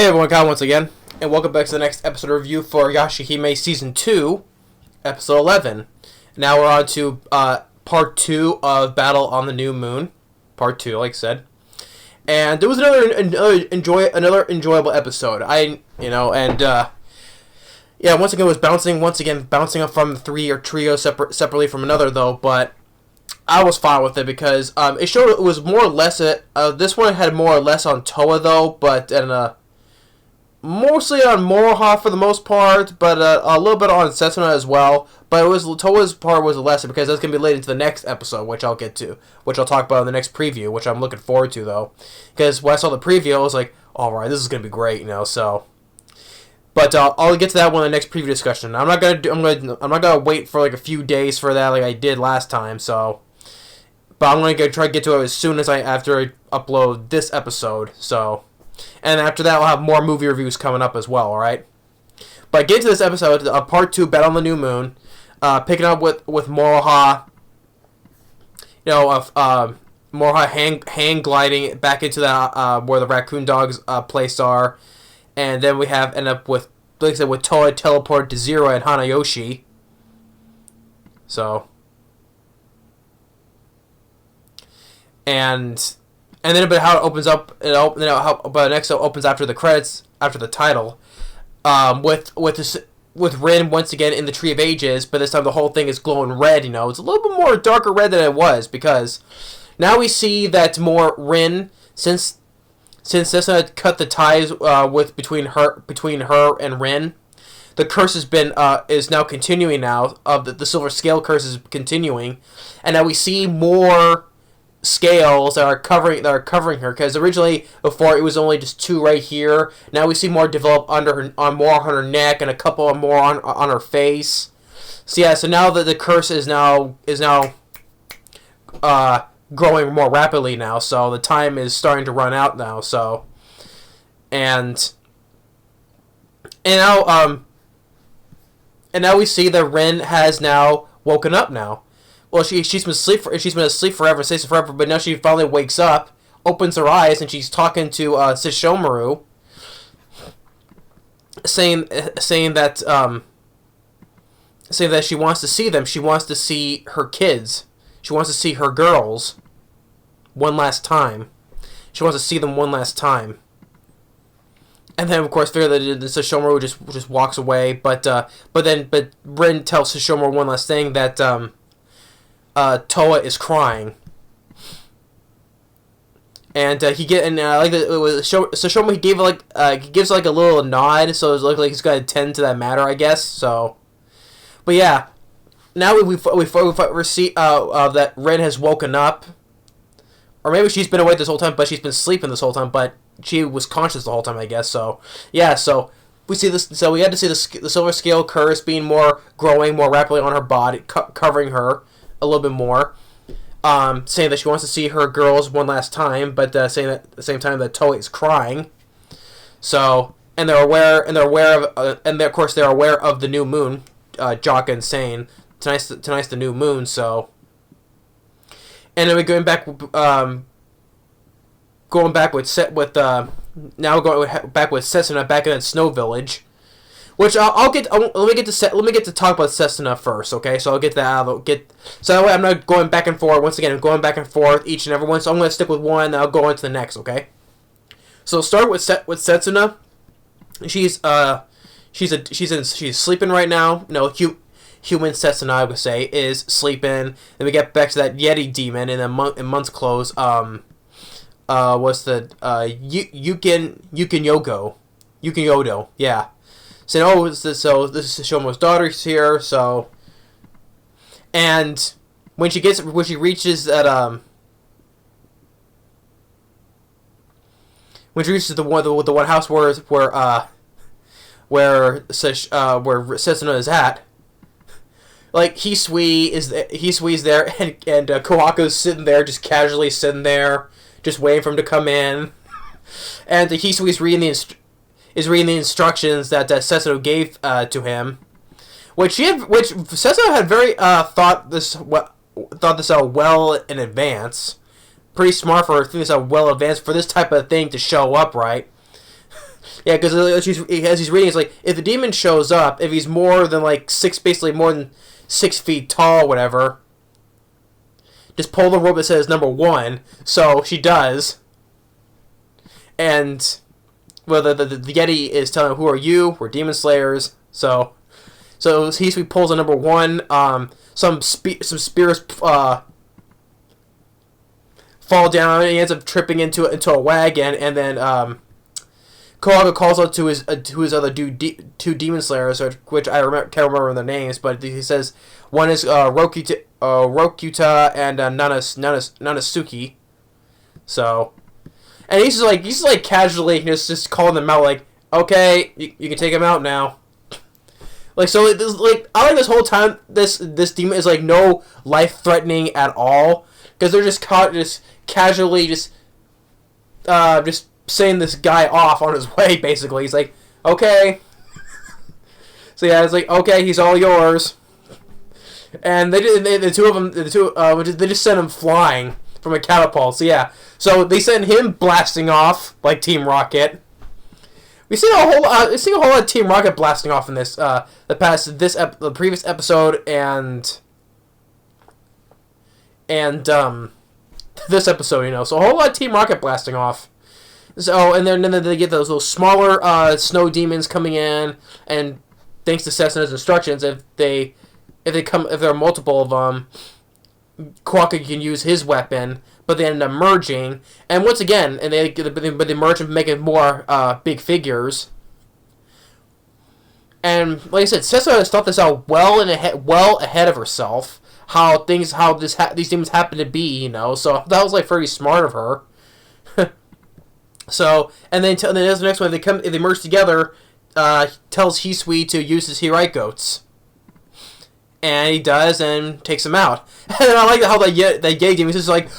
Hey everyone, Kyle once again, and welcome back to the next episode review for Yashahime Season 2, Episode 11. Now we're on to Part 2 of Battle on the New Moon. Part 2, like I said. And there was another enjoyable episode. Once again it was bouncing up from three trio separately from another though, but I was fine with it because it showed it was more or less this one had more or less on Toa though, but mostly on Moroha for the most part, but a little bit on Setsuna as well. But Toa's part was lesser because that's gonna be laid into the next episode, which I'll get to, which I'll talk about in the next preview, which I'm looking forward to though, because when I saw the preview, I was like, all right, this is gonna be great, So, but I'll get to that one in the next preview discussion. I'm not gonna wait for like a few days for that like I did last time. So, but I'm gonna try to get to it as soon as after I upload this episode. So. And after that, we'll have more movie reviews coming up as well, alright? But get to this episode, Part 2, Battle on the New Moon, picking up with Moroha, Moroha hang gliding back into the, where the raccoon dog's place are, and then we end up with, like I said, with Toa teleported to Zero and Hanayoshi. So. And then, but how it opens up, but next it opens after the credits, after the title, with Rin once again in the Tree of Ages, but this time the whole thing is glowing red. It's a little bit more darker red than it was because now we see that more Rin since Setsuna cut the ties between her and Rin. The curse has been is now continuing now. The Silver Scale curse is continuing, and now we see more scales that are covering her, because originally before it was only just two right here. Now we see more develop more on her neck and a couple more on her face. So now that the curse is now growing more rapidly now, so the time is starting to run out now. So and now we see that Rin has now woken up now. Well, she's been asleep forever, stays forever, but now she finally wakes up, opens her eyes, and she's talking to Sesshomaru, saying that she wants to see them. She wants to see her kids. She wants to see her girls one last time. She wants to see them one last time. And then, of course, the Sesshomaru just walks away. But Rin tells Sesshomaru one last thing that Toa is crying, and Sesshomaru he gives like a little nod, so it looks like he's gonna attend to that matter, I guess. So, but yeah, now we see that Rin has woken up, or maybe she's been awake this whole time, but she's been sleeping this whole time, but she was conscious the whole time, I guess. So yeah, so we see this. So we had to see the Silver Scale curse growing more rapidly on her body, covering her a little bit more, saying that she wants to see her girls one last time, but saying that at the same time that Toa is crying. So, and they're aware of the new moon, Jaka and saying tonight's the new moon. So, and then we're going back with Setsuna back in that snow village. Which let me get to talk about Setsuna first, okay? So I'll get that so that way I'm not going back and forth. Once again, I'm going back and forth each and every one. So I'm going to stick with one, and I'll go on to the next, okay? So start with Setsuna. She's sleeping right now. No, human Setsuna, I would say, is sleeping. Then we get back to that Yeti demon in month's clothes. What's the Yukin yeah. Saying, this is Sesshomaru's daughter's here, so, and when she reaches that the one house where Setsuna is at, like Hisui is there, and Kohaku's sitting there, just casually sitting there, just waiting for him to come in, and Hisui's reading the instructions that Setsuna gave to him, which Setsuna had very thought this out well in advance. Pretty smart for thinking this out well in advance for this type of thing to show up, right? Yeah, because as he's reading, it's like, if the demon shows up, if he's more than like basically more than 6 feet tall, whatever, just pull the rope that says number 1. So she does, and well, the Yeti is telling him, "Who are you? We're demon slayers." So he pulls a number 1. Some spirits fall down, and he ends up tripping into a wagon, and then Koaga calls out to his other two demon slayers, which can't remember their names, but he says one is Rokuta and Nanasuki. So, and he's just like casually just calling them out, like, okay, you can take him out now. Like, so like I like this whole time this demon is like no life threatening at all, because they're just casually just sending this guy off on his way. Basically, he's like, okay. So yeah, it's like, okay, he's all yours. And they just sent him flying from a catapult. So yeah, so they send him blasting off like Team Rocket. We've seen a whole lot of Team Rocket blasting off in this the previous episode and this episode, you know. So a whole lot of Team Rocket blasting off. So and then they get those little smaller snow demons coming in, and thanks to Cessna's instructions, if there are multiple of them, Quokka can use his weapon, but they end up merging, and once again, but they merge and make it more big figures. And like I said, Cessna has thought this out well ahead of herself. How these demons happen to be, you know. So that was like very smart of her. So and then there's the next one. If they merge together, tells Hisui to use his Hirai goats. And he does, and takes him out. And I like how that Yeti demon is just like,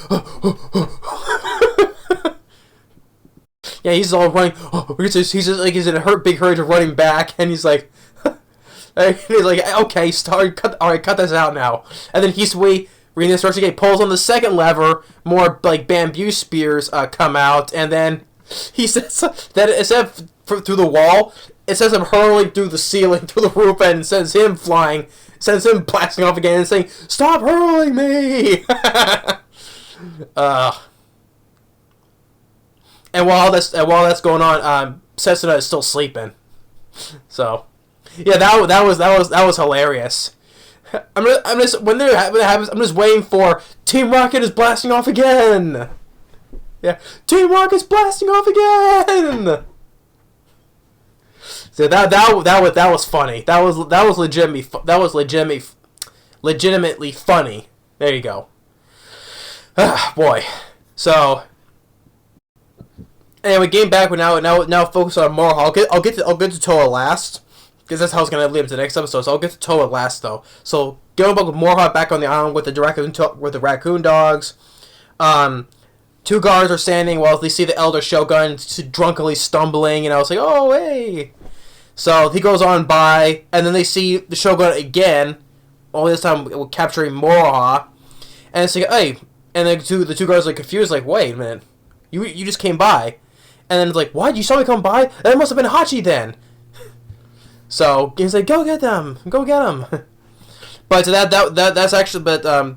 yeah, he's all running. He's in a big hurry to running back, and he's like, okay, cut this out now. And then Hisui, reading the instruction again, pulls on the second lever. More like bamboo spears come out, and then he says that instead of through the wall, it says him hurling through the ceiling, through the roof, and sends him flying. Sends him blasting off again and saying, "Stop hurling me!" And while that's going on, Cessna is still sleeping. So, yeah, that was hilarious. I'm just when it happens, I'm just waiting for Team Rocket is blasting off again. Yeah, Team Rocket's blasting off again. So that was funny. That was legitimately funny. There you go. Boy. So anyway, getting back, we're now focus on Mohawk. I'll get to Toa last, because that's how it's gonna lead up to the next episode. So I'll get to Toa last though. So going back with Mohawk back on the island with the raccoon dogs. 2 guards are standing while they see the Elder Shogun drunkenly stumbling, and I was like, oh hey. So he goes on by, and then they see the Shogun again, only this time capturing Moroha, and it's like, hey, and then the two guards are like confused, like, wait a minute, you just came by, and then it's like, what? You saw me come by? That must have been Hachi then. So he's like, go get them. But that's actually,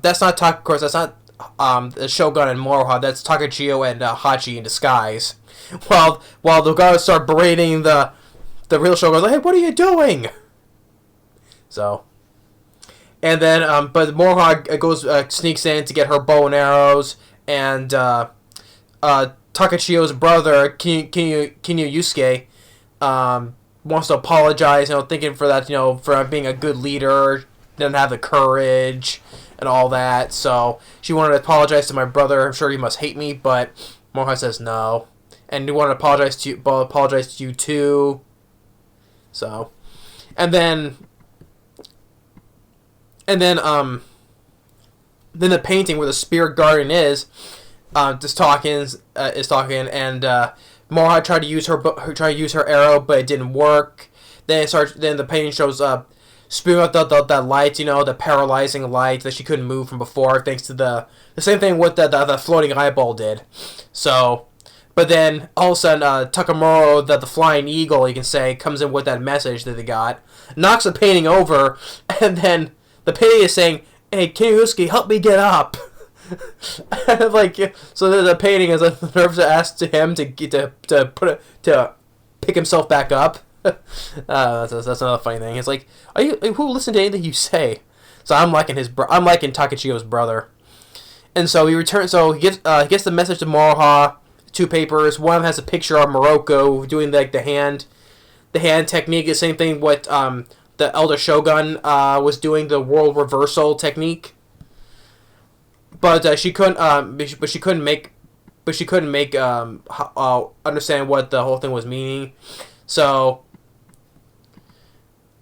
that's not of course, that's not the Shogun and Moroha. That's Takachio and Hachi in disguise. While the guards start berating the real Shogun's like, hey, what are you doing? So, and then, but Moroha sneaks in to get her bow and arrows, and Takachio's brother, Kinyu Yusuke, wants to apologize, thinking for that, for being a good leader, didn't have the courage, and all that, so she wanted to apologize to my brother. I'm sure he must hate me, but Moroha says no, and he wanted to apologize to you too. So, and then the painting where the spirit guardian is talking, and Moroha tried to use her arrow, but it didn't work. Then the painting shows up, spewing out that light, the paralyzing light that she couldn't move from before, thanks to the same thing with the floating eyeball did. So, But then all of a sudden, Takamaro, the flying eagle, you can say, comes in with that message that they got, knocks the painting over, and then the painting is saying, "Hey, Kiyosuke, help me get up." Like, so the painting is the nerves to ask to him to pick himself back up. That's another funny thing. It's like, who will listen to anything you say? So I'm liking Takachiyo's brother. And so he returns. So he gets the message to Moroha. 2 papers. One of them has a picture of Morocco doing like the hand technique. The same thing what the Elder Shogun was doing, the world reversal technique. But she couldn't. But she couldn't make understand what the whole thing was meaning. So.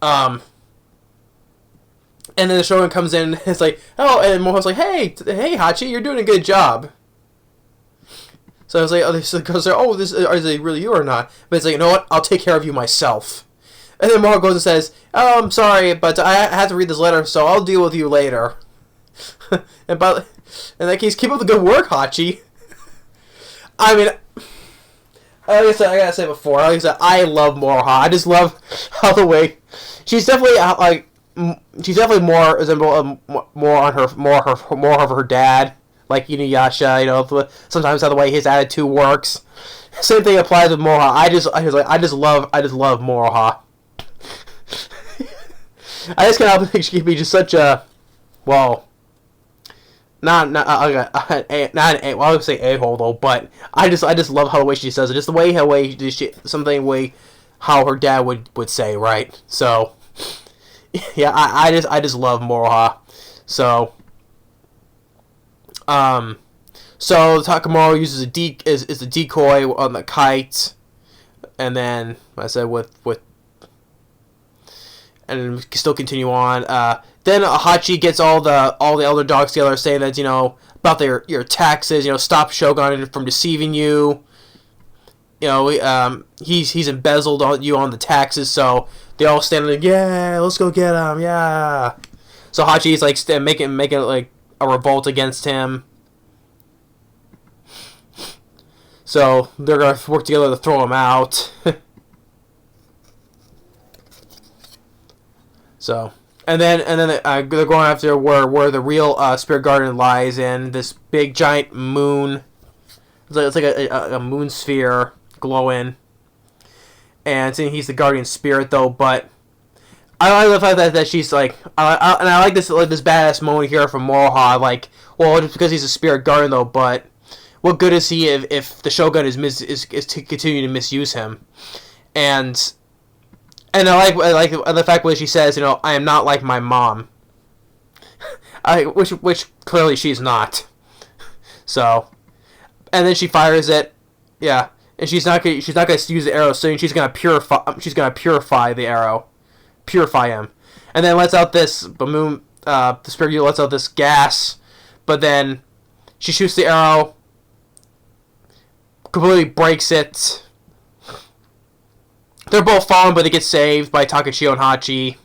And then the Shogun comes in. And it's like, oh, and Moroha's like, hey, Hachi, you're doing a good job. So I was like, is it really you or not? But it's like, you know what? I'll take care of you myself. And then Moroha goes and says, oh, I'm sorry, but I have to read this letter, so I'll deal with you later. In that case, keep up the good work, Hachi. I mean, like I said, I gotta say before, like I said, I love Moroha. I just love how the way she's definitely more of her dad. Like Inuyasha, sometimes how the way his attitude works. Same thing applies with Moroha. I just love Moroha. I just can't think she can be just such a, well, not an I would say a-hole though, but I just love how the way she says it, just the way how her dad would say, right? So yeah, I just love Moroha. So. So Takamaro uses a decoy on the kite, and then I said and we can still continue on. Then Hachi gets all the elder dogs together, saying that about your taxes, stop Shogun from deceiving you. He's embezzled you on the taxes, so they all stand like, yeah, let's go get him, yeah. So Hachi's like making like a revolt against him. So they're gonna work together to throw him out. So and then they're going after where the real Spirit Garden lies, in this big giant moon. It's like a moon sphere glowing, and saying he's the guardian spirit though, but. I like the fact that she's like, and I like this badass moment here from Moroha. Like, well, just because he's a spirit guardian though, but what good is he if the Shogun is to continue to misuse him? And I like the fact that she says, I am not like my mom, which clearly she's not. So, and then she fires it, yeah, and she's not gonna use the arrow soon. She's gonna purify the arrow. Purify him, and then lets out this the spirit lets out this gas, but then she shoots the arrow, completely breaks it. They're both falling, but they get saved by Takachiyo and Hachi.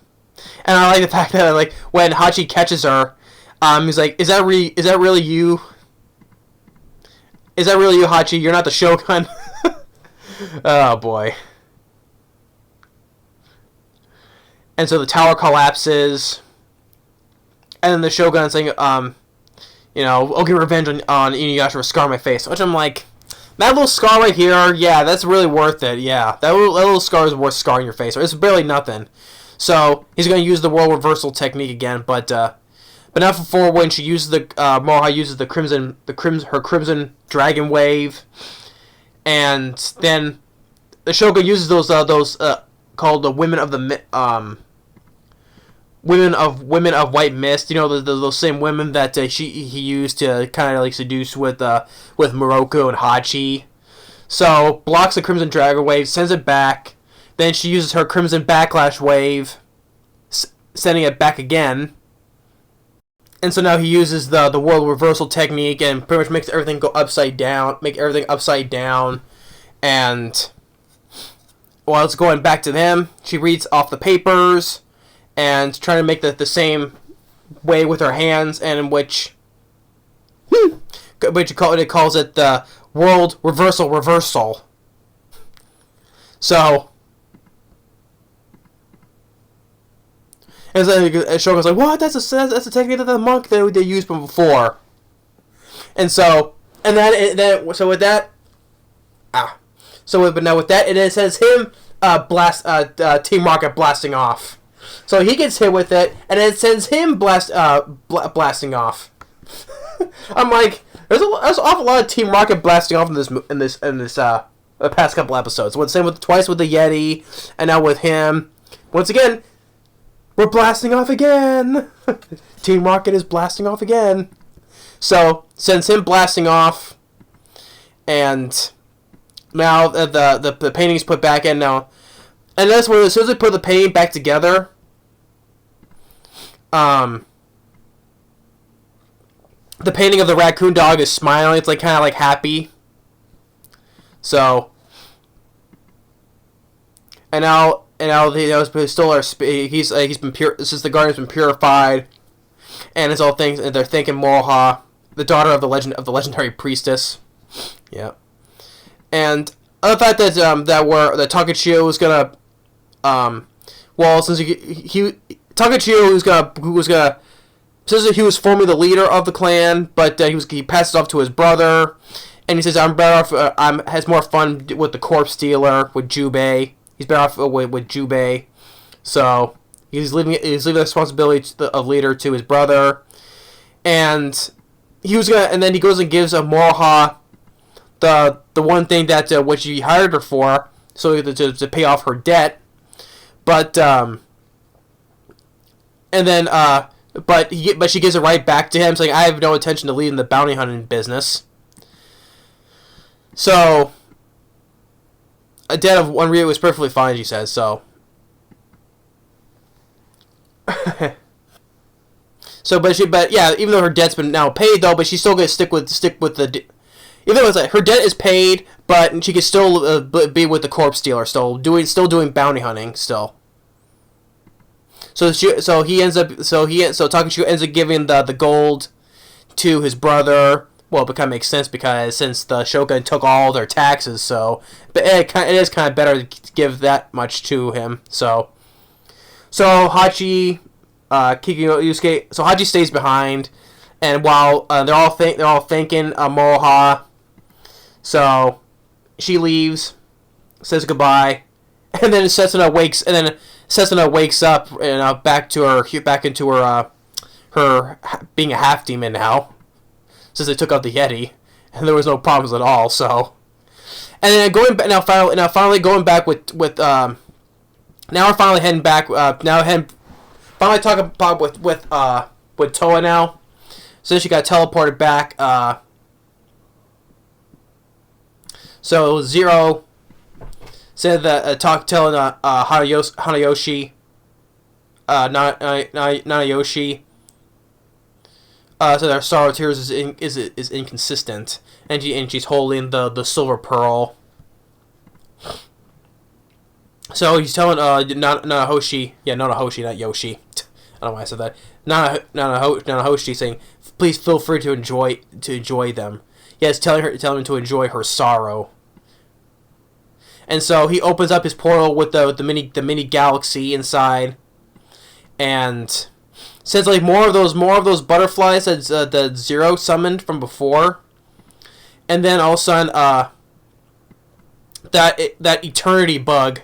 And I like the fact that like when Hachi catches her, he's like, "Is that really you? Is that really you, Hachi? You're not the Shogun." Oh boy. And so the tower collapses, and then the Shogun saying, I'll get revenge on Inuyasha for scar on my face. Which I'm like, that little scar right here, yeah, that's really worth it. Yeah, that little scar is worth scarring your face. It's barely nothing. So he's going to use the world reversal technique again, but not for when she uses Moroha uses her crimson dragon wave, and then the Shogun uses those called the women of white mist. Those same women that he used to kind of like seduce with Morocco and Hachi. So blocks the crimson dragon wave, sends it back. Then she uses her crimson backlash wave, sending it back again. And so now he uses the world reversal technique and pretty much makes everything go upside down. And while it's going back to them, she reads off the papers and trying to make the same way with her hands, and in which it calls it the World reversal. So, and Shogun's like, what? That's a technique that the monk that they used before. And so, and then so with that, but with that, it says him Team Rocket blasting off. So he gets hit with it, and it sends him blasting off. I'm like, there's an awful lot of Team Rocket blasting off in this the past couple episodes. Same with twice with the Yeti, and now with him. Once again, we're blasting off again. Team Rocket is blasting off again. So sends him blasting off, and now the painting's put back in now, and that's when as soon as they put the painting back together, the painting of the raccoon dog is smiling. It's like kind of like happy. So, and now still he's been pure. Since the garden's been purified, and it's all things. And they're thanking Moroha, the daughter of the legendary priestess. Yeah, and the fact that that Takachio was gonna, since Takachio who was gonna. Says that he was formerly the leader of the clan, but he passes off to his brother, and he says, "I'm better off. Has more fun with the corpse dealer with Jubei. He's better off with Jubei, so he's leaving the responsibility of leader to his brother, and then he goes and gives Moroha the one thing that which he hired her for, so to pay off her debt, but and then But she gives it right back to him, saying, "I have no intention to leave in the bounty hunting business." So, a debt of 1 Ryu is perfectly fine, she says. So, but yeah, even though her debt's been now paid though, but she's still gonna stick with the. Even though it's like her debt is paid, but she can still be with the corpse dealer, still doing bounty hunting still. So Takachio ends up giving the gold to his brother. Well, it kind of makes sense because since the Shogun took all their taxes, but it is kind of better to give that much to him. So Hachi, Yusuke. So Hachi stays behind, and while they're all thanking Moroha, so she leaves, says goodbye, and then Setsuna wakes up and back into her being a half demon now, since they took out the Yeti, and there was no problems at all. So, and then finally going back with now we're finally heading back. Finally talking about with Toa now, since she got teleported back. So Zero said that telling Hanayoshi, Nanayoshi, so that Star of Tears is inconsistent, and she's holding the silver pearl. So he's telling Nanahoshi, Nanahoshi, not Yoshi. I don't know why I said that. Nanahoshi saying, "Please feel free to enjoy them." Yes, telling him to enjoy her sorrow. And so he opens up his portal with the mini galaxy inside, and says like more of those butterflies that Zero summoned from before, and then all of a sudden that eternity bug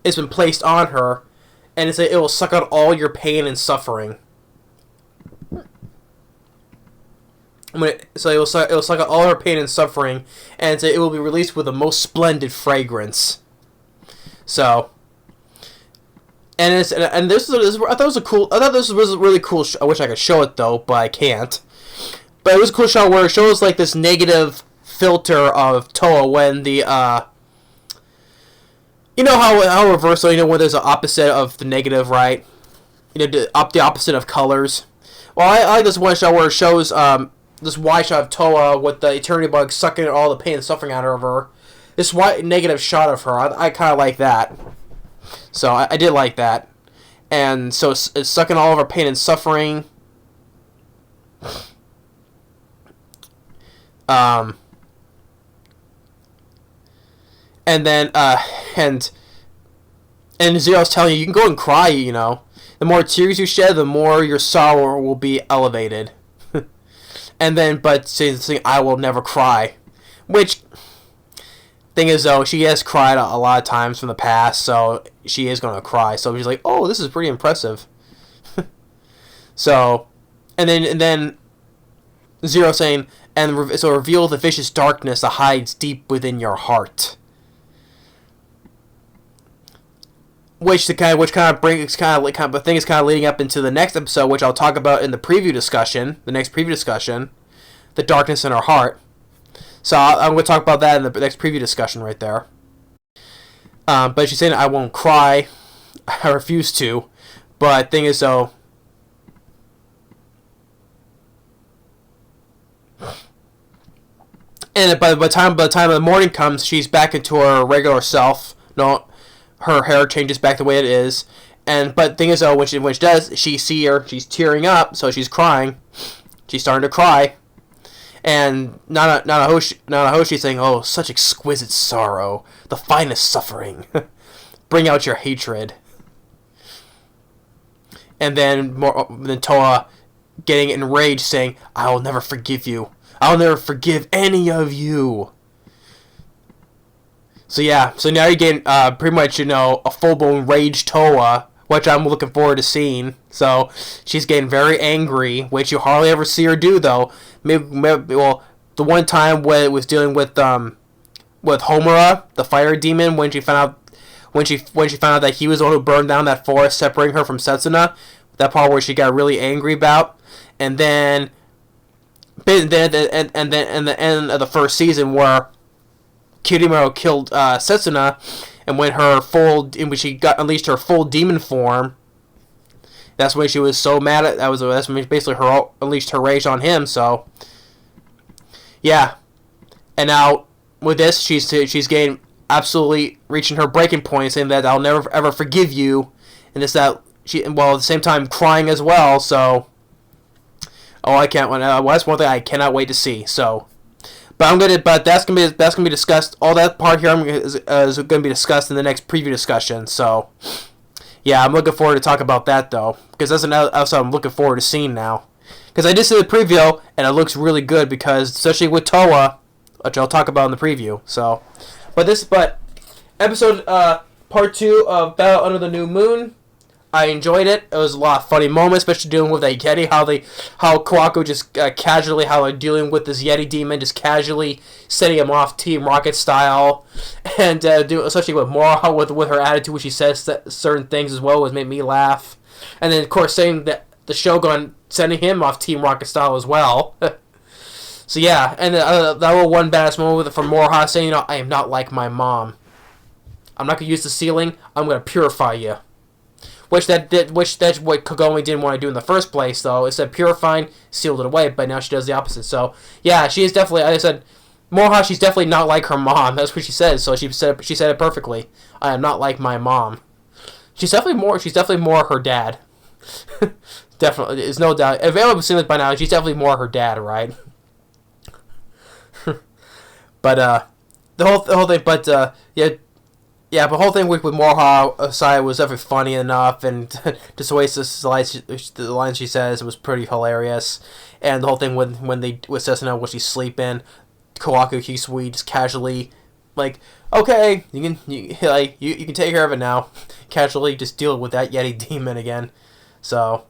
has been placed on her, and it will suck out all your pain and suffering. So it will suck out all her pain and suffering, and it will be released with the most splendid fragrance. So, and this I thought this was a really cool. I wish I could show it though, but I can't. But it was a cool shot where it shows like this negative filter of Toa when the you know how reversal, when there's an opposite of the negative, right? The opposite of colors. Well, I like this one shot where it shows this wide shot of Toa with the Eternity Bug sucking all the pain and suffering out of her. This wide negative shot of her, I kind of like that. So I did like that. And so it's sucking all of her pain and suffering. And then and Zero's telling you can go and cry. The more tears you shed, the more your sorrow will be elevated. And then, but saying, I will never cry. Which, thing is, though, she has cried a lot of times from the past, so she is going to cry. So she's like, oh, this is pretty impressive. So, and then Zero saying, so reveal the vicious darkness that hides deep within your heart. Which kind of leading up into the next episode, which I'll talk about in the preview discussion. The next preview discussion, the darkness in our heart. So I'm going to talk about that in the next preview discussion right there. But she's saying I won't cry. I refuse to. But thing is though, and by the time the morning comes, she's back into her regular self. No. Her hair changes back the way it is, but thing is though, when she does, she's tearing up, so she's crying. She's starting to cry, and Nanahoshi saying, "Oh, such exquisite sorrow, the finest suffering. Bring out your hatred." And then Toa getting enraged, saying, "I will never forgive you. I'll never forgive any of you." So yeah, so now you're getting pretty much, a full-blown rage Toa, which I'm looking forward to seeing. So she's getting very angry, which you hardly ever see her do, though. Maybe the one time when it was dealing with Homura, the fire demon, when she found out that he was the one who burned down that forest, separating her from Setsuna, that part where she got really angry about, and then at the end of the first season where Kirimaro killed Setsuna, and when she unleashed her full demon form, that's when she was so mad at that's when basically her unleashed her rage on him. So yeah, and now with this, she's getting absolutely reaching her breaking point, saying that I'll never ever forgive you, and it's that at the same time crying as well. So I can't. That's one thing I cannot wait to see. So. But that's gonna be discussed. All that part here is gonna be discussed in the next preview discussion. So, yeah, I'm looking forward to talk about that though, because that's another episode I'm looking forward to seeing now. Because I did see the preview and it looks really good, because especially with Toa, which I'll talk about in the preview. So, but episode part 2 of Battle Under the New Moon. I enjoyed it. It was a lot of funny moments, especially dealing with that Yeti. How Kawaku just casually, how they're dealing with this Yeti demon, just casually setting him off Team Rocket style, and especially with Mora with her attitude when she says certain things as well, was made me laugh. And then of course saying that the Shogun sending him off Team Rocket style as well. So yeah, and that little one badass moment from Mora saying, I am not like my mom. I'm not gonna use the ceiling. I'm gonna purify you. Which that's what Kagome didn't want to do in the first place, though. Instead of purifying, sealed it away, but now she does the opposite. So, yeah, she is definitely, like I said, Moha, she's definitely not like her mom. That's what she says, so she said it perfectly. I am not like my mom. She's definitely more her dad. Definitely, there's no doubt. If anyone's seen this by now, she's definitely more her dad, right? But, the whole thing, yeah, but the whole thing with Moha aside was definitely funny enough, and just the way the lines she says, it was pretty hilarious. And the whole thing with Setsuna when she's sleeping, Kawaku Hisui just casually, like, okay, you can take care of it now. Casually just deal with that Yeti demon again. So,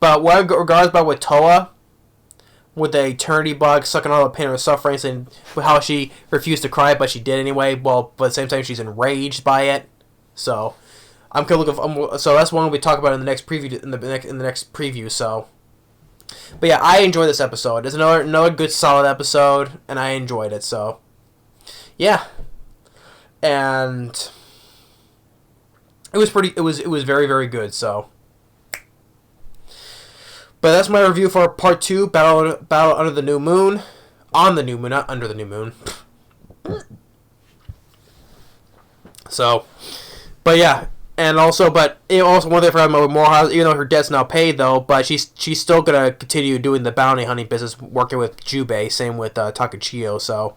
but regardless about with Toa, with the eternity bug sucking all the pain and suffering, and how she refused to cry, but she did anyway. Well, but at the same time, she's enraged by it. So, I'm gonna look. So that's one we talk about in the next preview. In the next preview. So, but yeah, I enjoyed this episode. It's another good solid episode, and I enjoyed it. So, yeah, and it was pretty. It was very, very good. So. But that's my review for Part 2, Battle Under the New Moon. On the New Moon, not Under the New Moon. So, but yeah. And also, one thing for Morehouse, even though her debt's now paid, though, but she's still going to continue doing the bounty hunting business, working with Jubei, same with Takachiyo, so,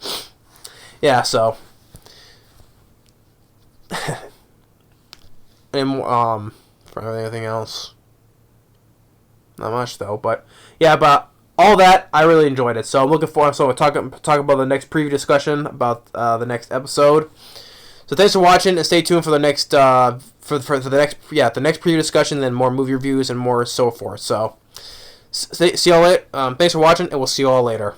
yeah, so. And for anything else, not much though. But yeah, but all that I really enjoyed it. So I'm looking forward. So we'll talk about the next preview discussion about the next episode. So thanks for watching, and stay tuned for the next for the next preview discussion, then more movie reviews and more so forth. So see y'all later. Thanks for watching, and we'll see you all later.